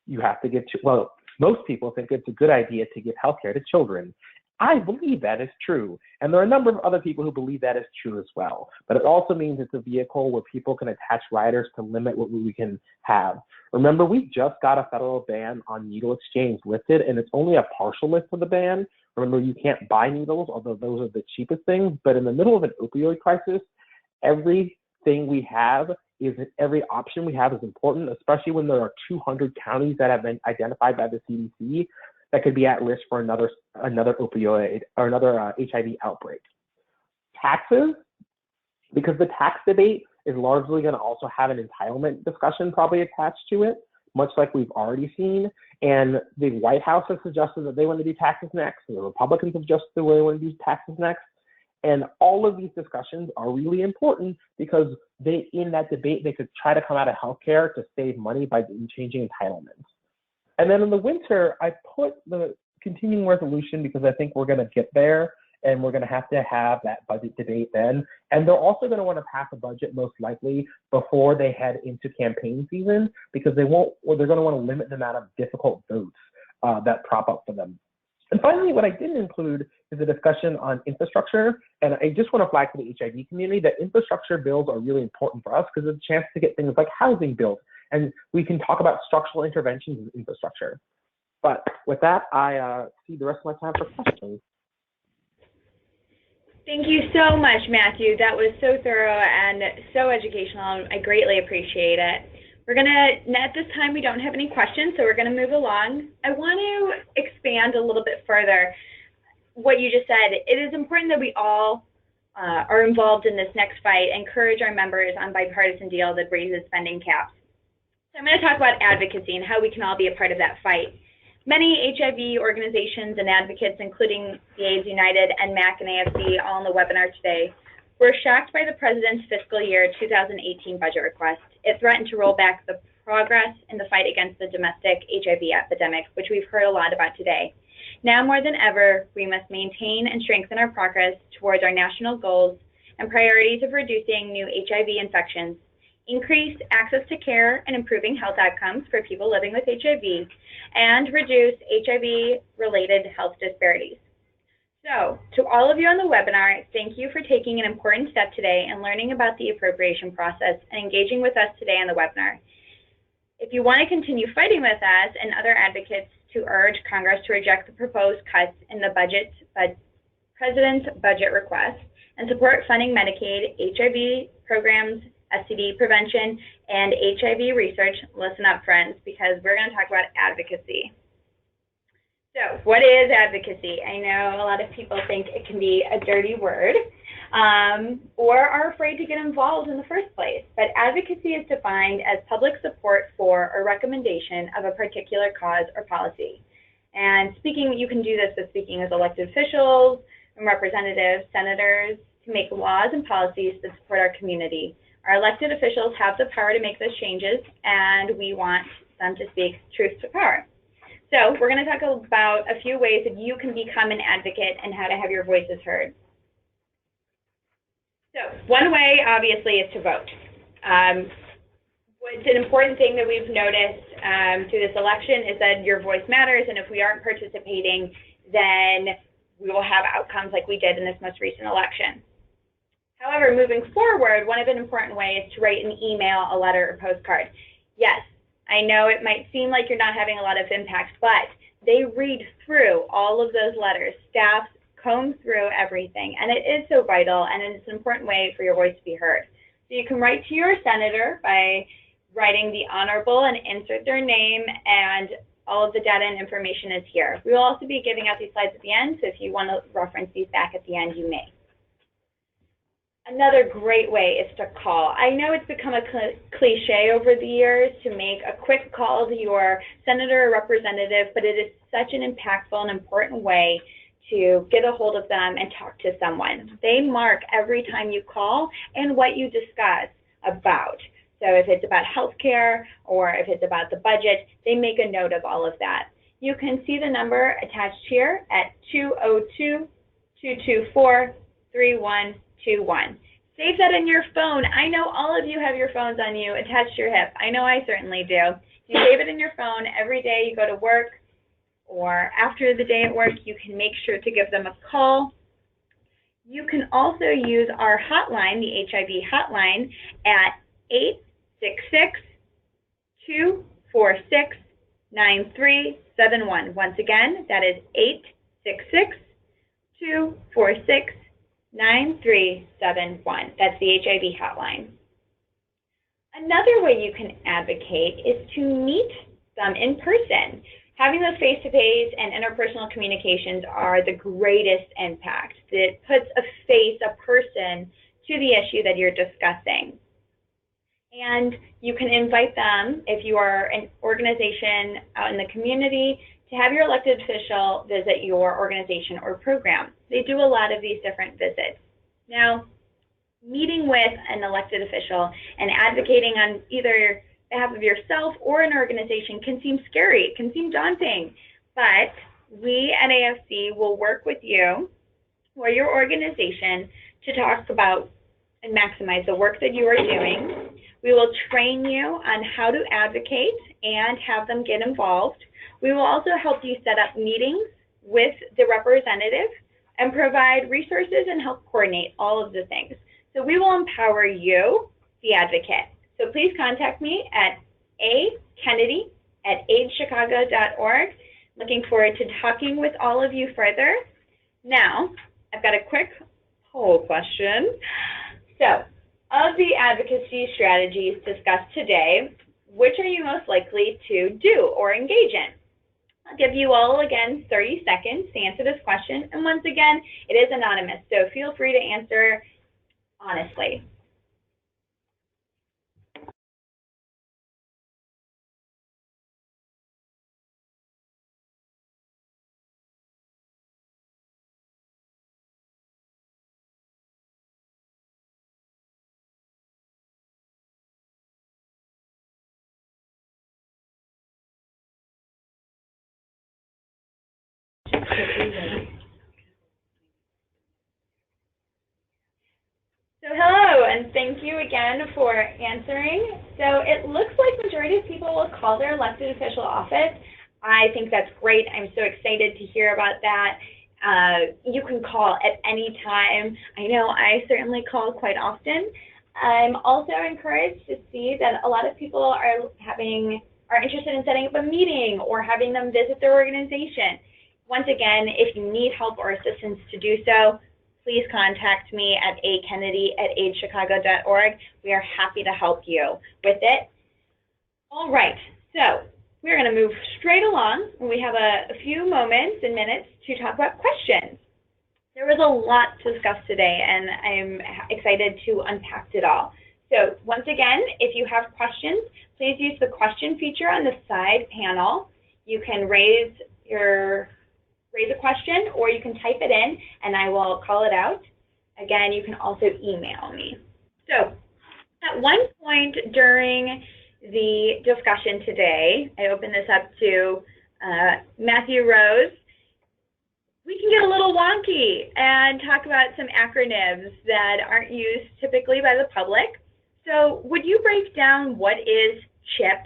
you have to give, well, most people think it's a good idea to give healthcare to children. I believe that is true. And there are a number of other people who believe that is true as well. But it also means it's a vehicle where people can attach riders to limit what we can have. Remember, we just got a federal ban on needle exchange lifted, and it's only a partial lift of the ban. Remember, you can't buy needles, although those are the cheapest things. But in the middle of an opioid crisis, everything we have every option we have is important, especially when there are 200 counties that have been identified by the CDC that could be at risk for another opioid or another HIV outbreak. Taxes, because the tax debate is largely going to also have an entitlement discussion probably attached to it, much like we've already seen. And the White House has suggested that they want to do taxes next, and the Republicans have suggested that they want to do taxes next. And all of these discussions are really important because in that debate, they could try to come out of healthcare to save money by changing entitlements. And then in the winter, I put the continuing resolution because I think we're going to get there and we're going to have that budget debate then. And they're also going to want to pass a budget most likely before they head into campaign season because they're going to want to limit the amount of difficult votes that prop up for them. And finally, what I didn't include is a discussion on infrastructure. And I just want to flag to the HIV community that infrastructure bills are really important for us because it's a chance to get things like housing built. And we can talk about structural interventions in infrastructure. But with that, I see the rest of my time for questions.
Thank you so much, Matthew. That was so thorough and so educational. I greatly appreciate it. At this time, we don't have any questions, so we're going to move along. I want to expand a little bit further what you just said. It is important that we all are involved in this next fight, encourage our members on bipartisan deal that raises spending caps. So I'm going to talk about advocacy and how we can all be a part of that fight. Many HIV organizations and advocates, including the AIDS United, NMAC, and AFC, all on the webinar today, were shocked by the President's fiscal year 2018 budget request. It threatened to roll back the progress in the fight against the domestic HIV epidemic, which we've heard a lot about today. Now more than ever, we must maintain and strengthen our progress towards our national goals and priorities of reducing new HIV infections, increase access to care and improving health outcomes for people living with HIV, and reduce HIV-related health disparities. So, to all of you on the webinar, thank you for taking an important step today and learning about the appropriation process and engaging with us today on the webinar. If you want to continue fighting with us and other advocates to urge Congress to reject the proposed cuts in the President's budget request and support funding Medicaid, HIV programs, STD prevention, and HIV research, listen up, friends, because we're going to talk about advocacy. So, what is advocacy? I know a lot of people think it can be a dirty word or are afraid to get involved in the first place, but advocacy is defined as public support for or recommendation of a particular cause or policy. And you can do this with speaking as elected officials, and representatives, senators, to make laws and policies that support our community. Our elected officials have the power to make those changes, and we want them to speak truth to power. So we're going to talk about a few ways that you can become an advocate and how to have your voices heard. So one way, obviously, is to vote. What's an important thing that we've noticed through this election is that your voice matters, and if we aren't participating, then we will have outcomes like we did in this most recent election. However, moving forward, one of an important way is to write an email, a letter, or postcard. Yes, I know it might seem like you're not having a lot of impact, but they read through all of those letters. Staff comb through everything, and it is so vital, and it's an important way for your voice to be heard. So you can write to your senator by writing the honorable and insert their name, and all of the data and information is here. We will also be giving out these slides at the end, so if you want to reference these back at the end, you may. Another great way is to call. I know it's become a cliche over the years to make a quick call to your senator or representative, but it is such an impactful and important way to get a hold of them and talk to someone. They mark every time you call and what you discuss about. So if it's about healthcare or if it's about the budget, they make a note of all of that. You can see the number attached here at 202-224-3121. Save that in your phone. I know all of you have your phones on you attached to your hip. I know I certainly do. You save it in your phone every day you go to work or after the day at work. You can make sure to give them a call. You can also use our hotline, the HIV hotline, at 866-246-9371. Once again, that is 866-246-9371. 9371. That's the HIV hotline. Another way you can advocate is to meet them in person. Having those face-to-face and interpersonal communications are the greatest impact. It puts a face, a person, to the issue that you're discussing. And you can invite them, if you are an organization out in the community, to have your elected official visit your organization or program. They do a lot of these different visits. Now, meeting with an elected official and advocating on either behalf of yourself or an organization can seem scary, it can seem daunting, but we at AFC will work with you or your organization to talk about and maximize the work that you are doing. We will train you on how to advocate and have them get involved. We will also help you set up meetings with the representative and provide resources and help coordinate all of the things. So we will empower you, the advocate. So please contact me at akennedy@aidschicago.org. Looking forward to talking with all of you further. Now, I've got a quick poll question. So, of the advocacy strategies discussed today, which are you most likely to do or engage in? I'll give you all, again, 30 seconds to answer this question. And once again, it is anonymous, so feel free to answer honestly. So hello, and thank you again for answering. So it looks like majority of people will call their elected official office. I think that's great. I'm so excited to hear about that. You can call at any time. I know I certainly call quite often. I'm also encouraged to see that a lot of people are interested in setting up a meeting or having them visit their organization. Once again, if you need help or assistance to do so, please contact me at akennedy@aidschicago.org. We are happy to help you with it. All right, so we're going to move straight along. We have a few moments and minutes to talk about questions. There was a lot to discuss today, and I'm excited to unpack it all. So once again, if you have questions, please use the question feature on the side panel. You can raise a question, or you can type it in, and I will call it out. Again, you can also email me. So at one point during the discussion today, I opened this up to Matthew Rose. We can get a little wonky and talk about some acronyms that aren't used typically by the public. So would you break down what is CHIP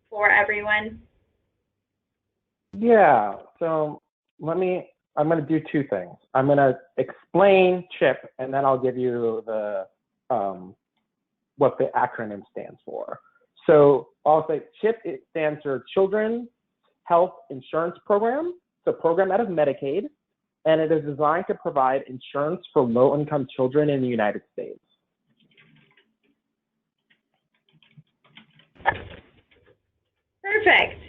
for everyone?
Yeah, so I'm going to do two things. I'm going to explain CHIP, and then I'll give you the what the acronym stands for. So I'll say CHIP, it stands for Children's Health Insurance Program. It's a program out of Medicaid, and it is designed to provide insurance for low-income children in the United States.
Perfect.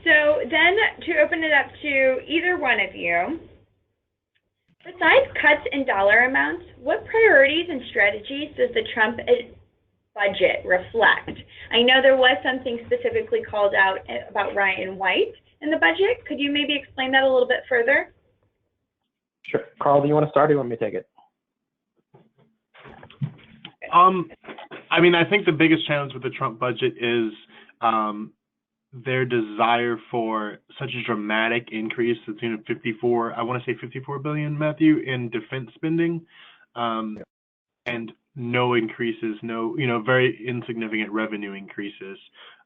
So then to open it up to either one of you, besides cuts in dollar amounts, what priorities and strategies does the Trump budget reflect? I know there was something specifically called out about Ryan White in the budget. Could you maybe explain that a little bit further?
Sure. Carl, do you want to start, or do you want me to take it?
I mean, I think the biggest challenge with the Trump budget is their desire for such a dramatic increase. It's 54, I want to say 54 billion, Matthew, in defense spending, and no increases, very insignificant revenue increases.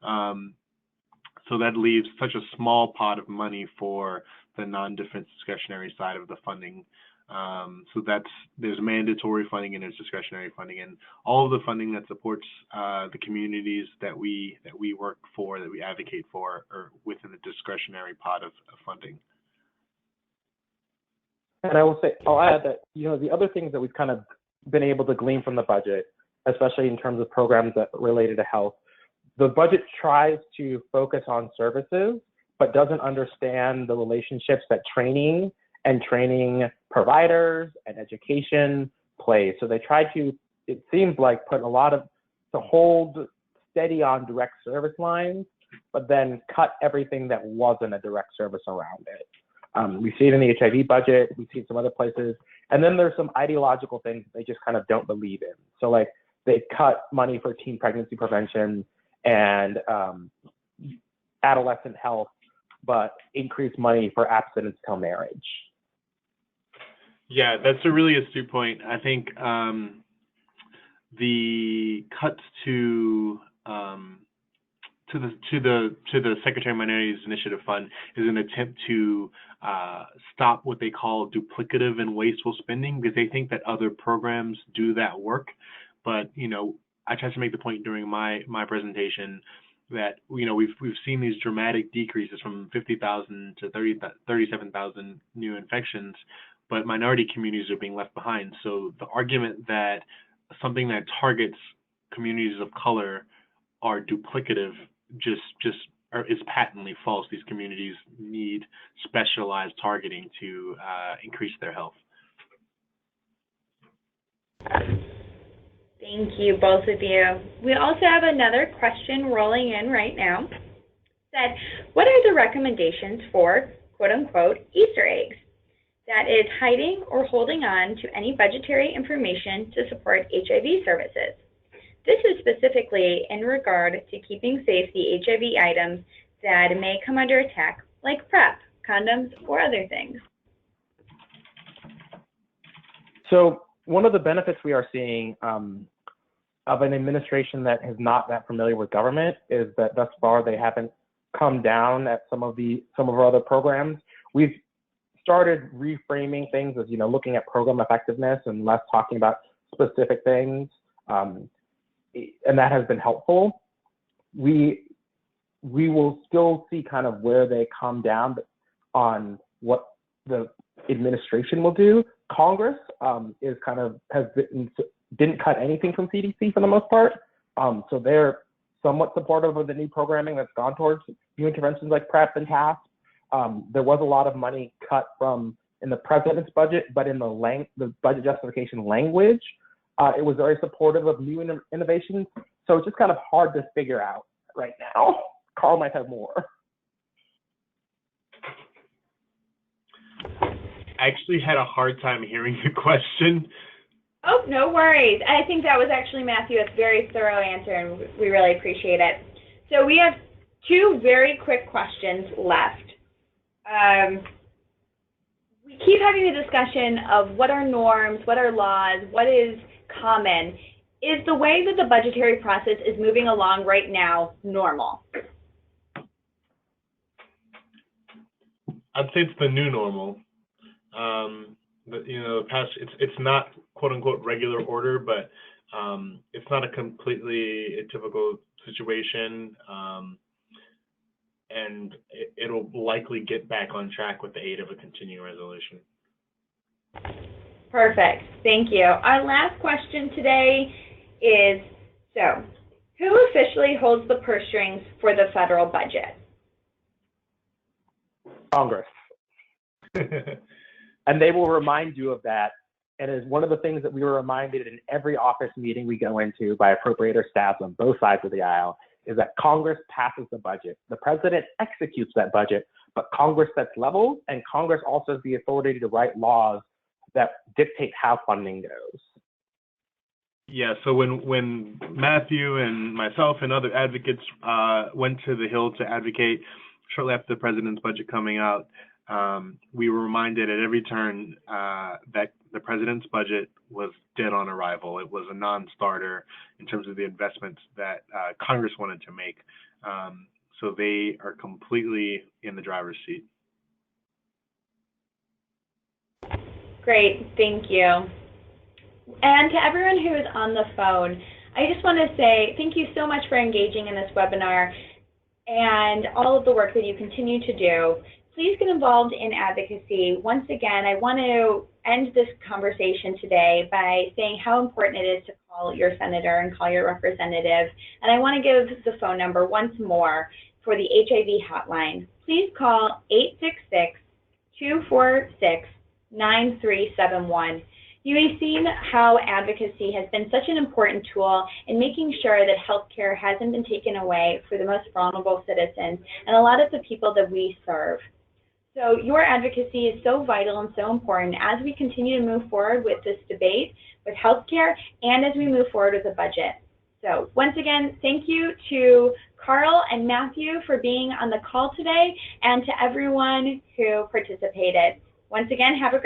So that leaves such a small pot of money for the non-defense discretionary side of the funding. So there's mandatory funding and there's discretionary funding, and all of the funding that supports the communities that we work for, that we advocate for, are within the discretionary pot of funding.
And I will say, I'll add that, the other things that we've kind of been able to glean from the budget, especially in terms of programs that related to health, the budget tries to focus on services, but doesn't understand the relationships that training providers and education play. So they try to, it seems like, to hold steady on direct service lines, but then cut everything that wasn't a direct service around it. We see it in the HIV budget, we see it some other places, and then there's some ideological things they just kind of don't believe in. So like they cut money for teen pregnancy prevention and adolescent health, but increase money for abstinence till marriage.
Yeah, that's a really astute point. I think the cuts to the Secretary of Minorities Initiative Fund is an attempt to stop what they call duplicative and wasteful spending, because they think that other programs do that work. But I tried to make the point during my presentation that we've seen these dramatic decreases from 50,000 to 37,000 new infections, but minority communities are being left behind. So the argument that something that targets communities of color are duplicative is patently false. These communities need specialized targeting to increase their health.
Thank you, both of you. We also have another question rolling in right now. Said, what are the recommendations for quote-unquote Easter eggs? That is hiding or holding on to any budgetary information to support HIV services. This is specifically in regard to keeping safe the HIV items that may come under attack, like PrEP, condoms, or other things.
So one of the benefits we are seeing of an administration that is not that familiar with government is that thus far they haven't come down at some of our other programs. We've started reframing things as looking at program effectiveness and less talking about specific things. And that has been helpful. We will still see kind of where they come down on what the administration will do. Congress didn't cut anything from CDC for the most part. So they're somewhat supportive of the new programming that's gone towards new interventions like PrEP and TASP. There was a lot of money cut in the president's budget, but in the budget justification language, it was very supportive of new innovations. So it's just kind of hard to figure out right now. Carl might have more.
I actually had a hard time hearing the question.
Oh, no worries. I think that was actually, Matthew, a very thorough answer, and we really appreciate it. So we have two very quick questions left. We keep having a discussion of what are norms, what are laws, what is common. Is the way that the budgetary process is moving along right now normal?
I'd say it's the new normal. But the past, it's not quote unquote regular order, but it's not a completely atypical situation, and it'll likely get back on track with the aid of a continuing resolution.
Perfect. Thank you. Our last question today is, so who officially holds the purse strings for the federal budget?
Congress. And they will remind you of that. And it's one of the things that we were reminded in every office meeting we go into by appropriator staffs on both sides of the aisle, is that Congress passes the budget. The president executes that budget, but Congress sets levels, and Congress also has the authority to write laws that dictate how funding goes.
Yeah, so when Matthew and myself and other advocates went to the Hill to advocate shortly after the president's budget coming out, we were reminded at every turn that the president's budget was dead on arrival. It was a non-starter in terms of the investments that Congress wanted to make. So they are completely in the driver's seat.
Great, thank you. And to everyone who is on the phone, I just want to say thank you so much for engaging in this webinar and all of the work that you continue to do. please get involved in advocacy. Once again, I want to end this conversation today by saying how important it is to call your senator and call your representative. And I want to give the phone number once more for the HIV hotline. Please call 866-246-9371. You have seen how advocacy has been such an important tool in making sure that healthcare hasn't been taken away for the most vulnerable citizens and a lot of the people that we serve. So your advocacy is so vital and so important as we continue to move forward with this debate with healthcare and as we move forward with the budget. So once again, thank you to Carl and Matthew for being on the call today and to everyone who participated. Once again, have a great